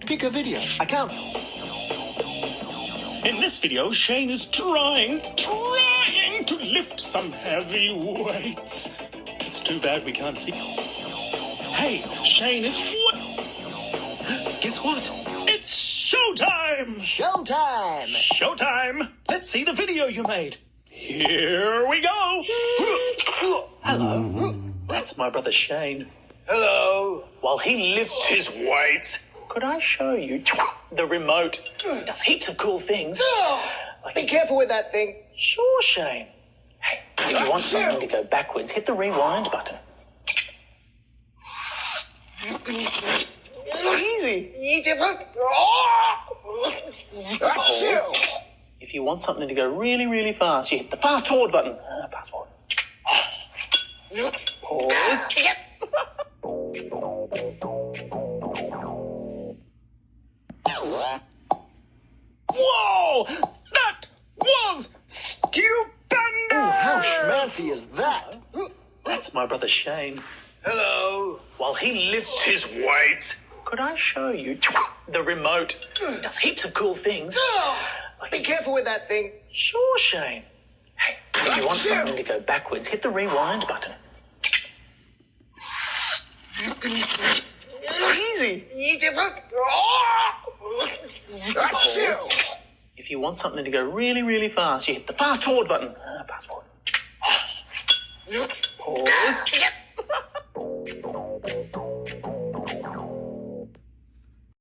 Pick a video. I count. In this video, Shane is trying to lift some heavy weights. It's too bad we can't see. Hey, Shane is... Guess what? It's showtime! Showtime! Showtime! Let's see the video you made. Here we go! Hello. That's my brother Shane. Hello. While he lifts his weights, could I show you the remote? It does heaps of cool things. Be careful with that thing. Sure, Shane. Hey, if you want something to go backwards, hit the rewind button. Easy. If you want something to go really, really fast, you hit the fast forward button. Fast forward. Pause. Whoa! That was stupendous! How schmancy is that? That's my brother Shane. Hello. While he lifts his weights, could I show you the remote? It does heaps of cool things. Be careful with that thing. Sure, Shane. Hey, if you want something to go backwards, hit the rewind button. Easy. If you want something to go really, really fast, you hit the fast forward button. Fast forward. Pause.